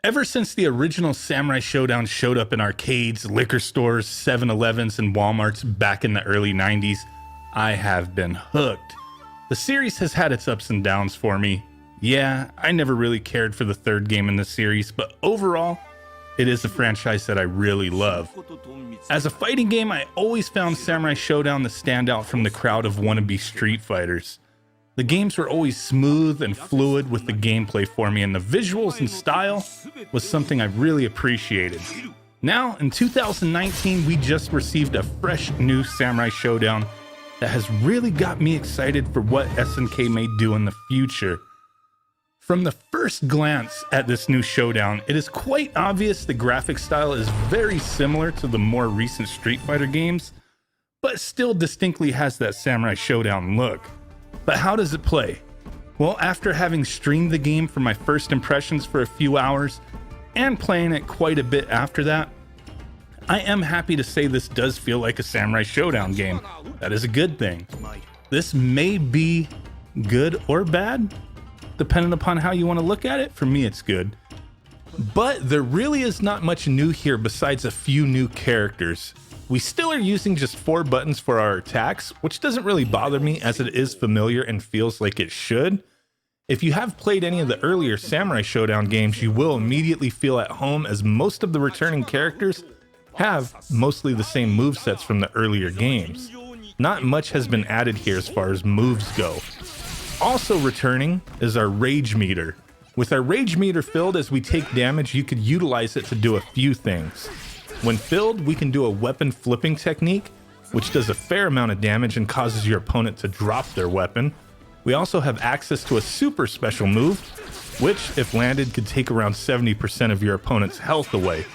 Ever since the original Samurai Shodown showed up in arcades, liquor stores, 7-Elevens, and Walmarts back in the early 90s, I have been hooked. The series has had its ups and downs for me. Yeah, I never really cared for the third game in the series, but overall, it is a franchise that I really love. As a fighting game, I always found Samurai Shodown to stand out from the crowd of wannabe Street Fighters. The games were always smooth and fluid with the gameplay for me, and the visuals and style was something I really appreciated. Now, in 2019, we just received a fresh new Samurai Shodown that has really got me excited for what SNK may do in the future. From the first glance at this new Shodown, it is quite obvious the graphic style is very similar to the more recent Street Fighter games, but still distinctly has that Samurai Shodown look. But how does it play? Well, after having streamed the game for my first impressions for a few hours and playing it quite a bit after that, I am happy to say this does feel like a Samurai Shodown game. That is a good thing. This may be good or bad, depending upon how you want to look at it. For me, it's good. But there really is not much new here besides a few new characters. We still are using just 4 buttons for our attacks, which doesn't really bother me as it is familiar and feels like it should. If you have played any of the earlier Samurai Shodown games, you will immediately feel at home as most of the returning characters have mostly the same movesets from the earlier games. Not much has been added here as far as moves go. Also returning is our rage meter. With our rage meter filled as we take damage, you could utilize it to do a few things. When filled, we can do a weapon flipping technique, which does a fair amount of damage and causes your opponent to drop their weapon. We also have access to a super special move, which, if landed, could take around 70% of your opponent's health away,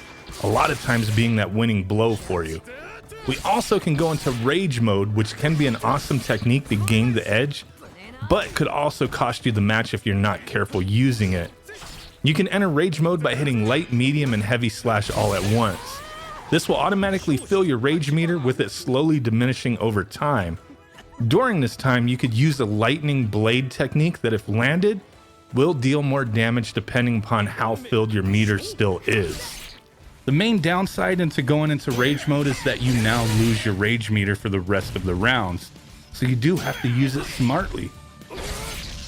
a lot of times being that winning blow for you. We also can go into rage mode, which can be an awesome technique to gain the edge, but could also cost you the match if you're not careful using it. You can enter rage mode by hitting light, medium, and heavy slash all at once. This will automatically fill your rage meter, with it slowly diminishing over time. During this time, you could use a lightning blade technique that, if landed, will deal more damage depending upon how filled your meter still is. The main downside into going into rage mode is that you now lose your rage meter for the rest of the rounds, so you do have to use it smartly.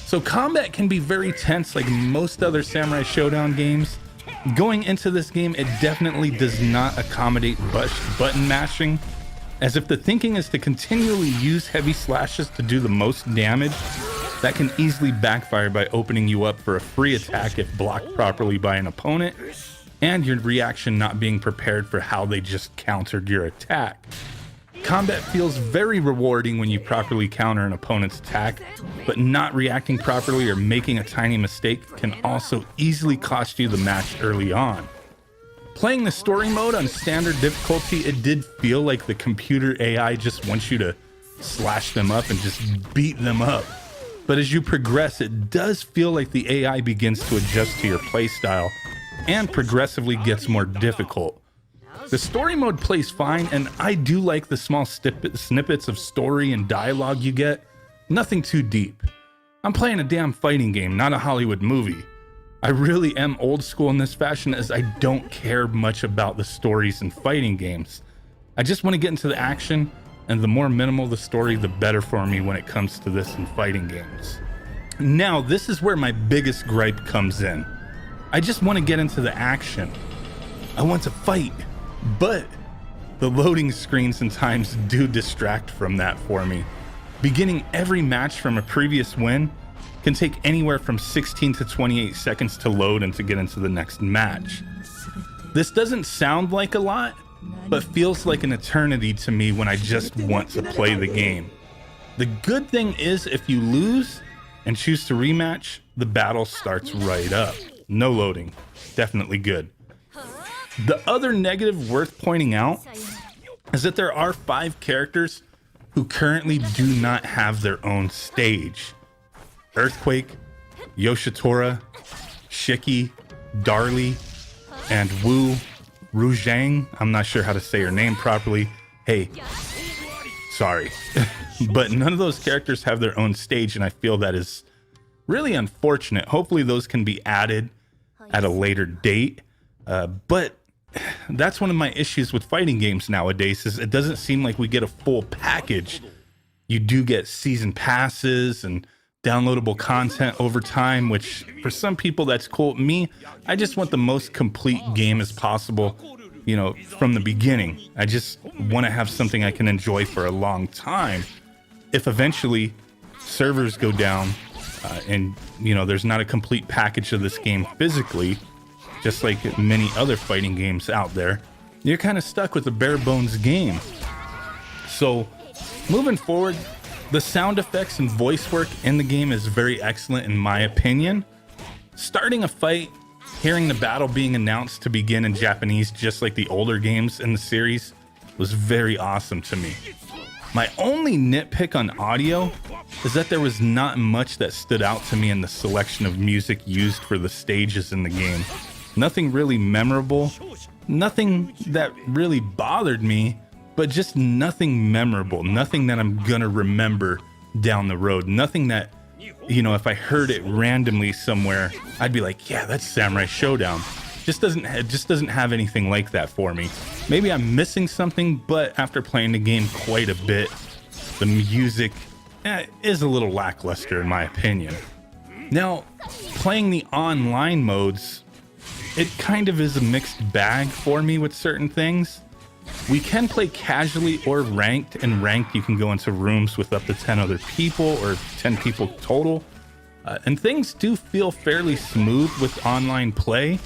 So combat can be very tense like most other Samurai Shodown games. Going into this game, it definitely does not accommodate button mashing, as if the thinking is to continually use heavy slashes to do the most damage, that can easily backfire by opening you up for a free attack if blocked properly by an opponent, and your reaction not being prepared for how they just countered your attack. Combat feels very rewarding when you properly counter an opponent's attack, but not reacting properly or making a tiny mistake can also easily cost you the match early on. Playing the story mode on standard difficulty, it did feel like the computer AI just wants you to slash them up and just beat them up. But as you progress, it does feel like the AI begins to adjust to your playstyle and progressively gets more difficult. The story mode plays fine, and I do like the small snippets of story and dialogue you get. Nothing too deep. I'm playing a damn fighting game, not a Hollywood movie. I really am old school in this fashion, as I don't care much about the stories in fighting games. I just want to get into the action, and the more minimal the story, the better for me when it comes to this in fighting games. Now, this is where my biggest gripe comes in. I just want to get into the action. I want to fight. But the loading screens and times do distract from that for me. Beginning every match from a previous win can take anywhere from 16 to 28 seconds to load and to get into the next match. This doesn't sound like a lot, but feels like an eternity to me when I just want to play the game. The good thing is, if you lose and choose to rematch, the battle starts right up. No loading. Definitely good. The other negative worth pointing out is that there are 5 characters who currently do not have their own stage. Earthquake, Yoshitora, Shiki, Darlie, and Wu Ruzhang. I'm not sure how to say her name properly. Hey, sorry. But none of those characters have their own stage, and I feel that is really unfortunate. Hopefully those can be added at a later date. But that's one of my issues with fighting games nowadays, is it doesn't seem like we get a full package. You do get season passes and downloadable content over time, which for some people that's cool. Me, I just want the most complete game as possible, you know, from the beginning. I just want to have something I can enjoy for a long time. If eventually servers go down and, you know, there's not a complete package of this game physically, just like many other fighting games out there, you're kind of stuck with a bare bones game. So moving forward, the sound effects and voice work in the game is very excellent in my opinion. Starting a fight, hearing the battle being announced to begin in Japanese, just like the older games in the series, was very awesome to me. My only nitpick on audio is that there was not much that stood out to me in the selection of music used for the stages in the game. Nothing really memorable, nothing that really bothered me, but just nothing memorable, nothing that I'm gonna remember down the road, nothing that, you know, if I heard it randomly somewhere, I'd be like, yeah, that's Samurai Shodown. It just doesn't have anything like that for me. Maybe I'm missing something, but after playing the game quite a bit, the music is a little lackluster in my opinion. Now, playing the online modes, it kind of is a mixed bag for me with certain things. We can play casually or ranked, and ranked you can go into rooms with up to 10 other people or 10 people total. And things do feel fairly smooth with online play.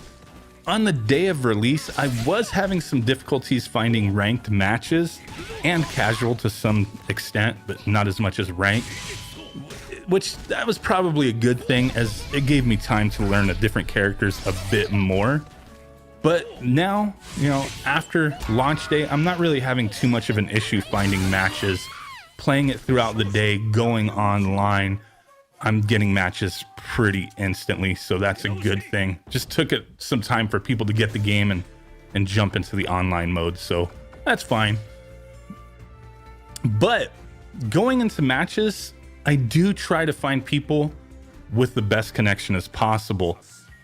On the day of release, I was having some difficulties finding ranked matches, and casual to some extent, but not as much as ranked. Which that was probably a good thing, as it gave me time to learn the different characters a bit more. But now, you know, after launch day, I'm not really having too much of an issue finding matches. Playing it throughout the day, going online, I'm getting matches pretty instantly, so that's a good thing. Just took it some time for people to get the game and jump into the online mode, so that's fine. But going into matches, I do try to find people with the best connection as possible,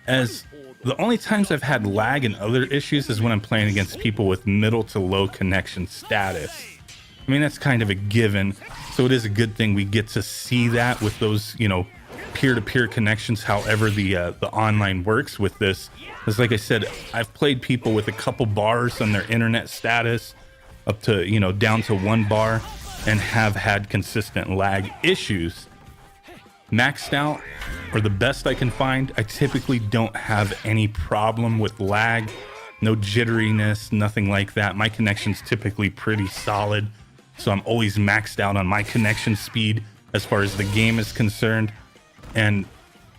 as the only times I've had lag and other issues is when I'm playing against people with middle to low connection status. I mean, that's kind of a given, so it is a good thing we get to see that with those, you know, peer-to-peer connections, however the online works with this. Because like I said, I've played people with a couple bars on their internet status up to, you know, down to 1 bar, and have had consistent lag issues. Maxed out, or the best I can find, I typically don't have any problem with lag, no jitteriness, nothing like that. My connection's typically pretty solid, so I'm always maxed out on my connection speed as far as the game is concerned. And,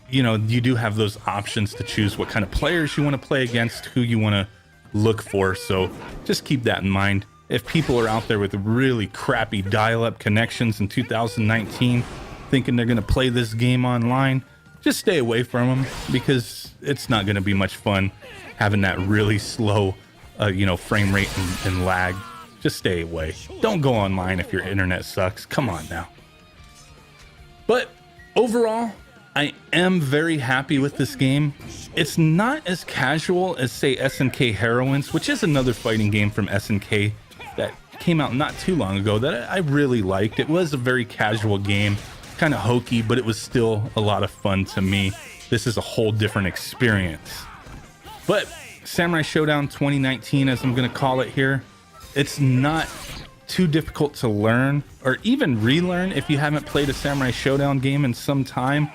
you know, you do have those options to choose what kind of players you want to play against, who you want to look for, so just keep that in mind. If people are out there with really crappy dial-up connections in 2019, thinking they're going to play this game online, just stay away from them, because it's not going to be much fun having that really slow, you know, frame rate and lag. Just stay away. Don't go online if your internet sucks. Come on now. But overall, I am very happy with this game. It's not as casual as, say, SNK Heroines, which is another fighting game from SNK that came out not too long ago that I really liked. It was a very casual game, kind of hokey, but it was still a lot of fun to me. This is a whole different experience. But Samurai Shodown 2019, as I'm going to call it here, it's not too difficult to learn or even relearn if you haven't played a Samurai Shodown game in some time.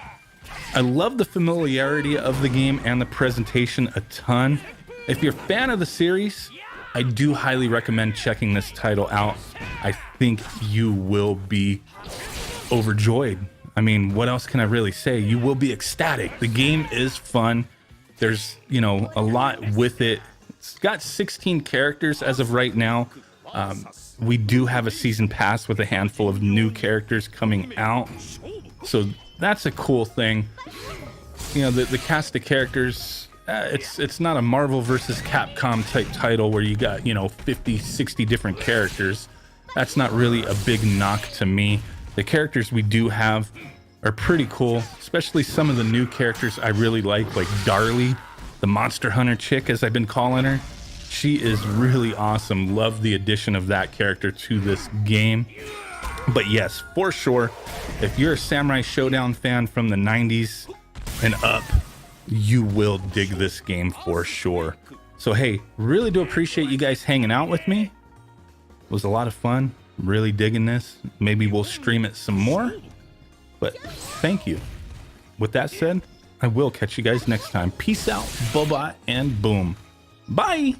I love the familiarity of the game and the presentation a ton. If you're a fan of the series, I do highly recommend checking this title out. I think you will be overjoyed. I mean, what else can I really say? You will be ecstatic. The game is fun. There's, you know, a lot with it. It's got 16 characters as of right now. We do have a season pass with a handful of new characters coming out, so that's a cool thing. You know, the cast of characters, it's not a Marvel versus Capcom type title where you got, you know, 50, 60 different characters. That's not really a big knock to me. The characters we do have are pretty cool, especially some of the new characters I really like Darlie. the Monster Hunter chick, as I've been calling her. She is really awesome. Love the addition of that character to this game. But yes, for sure, if you're a Samurai Shodown fan from the 90s and up, you will dig this game for sure. So hey, really do appreciate you guys hanging out with me. It was a lot of fun. Really digging this. Maybe we'll stream it some more. But thank you. With that said, I will catch you guys next time. Peace out, bye-bye, and boom. Bye!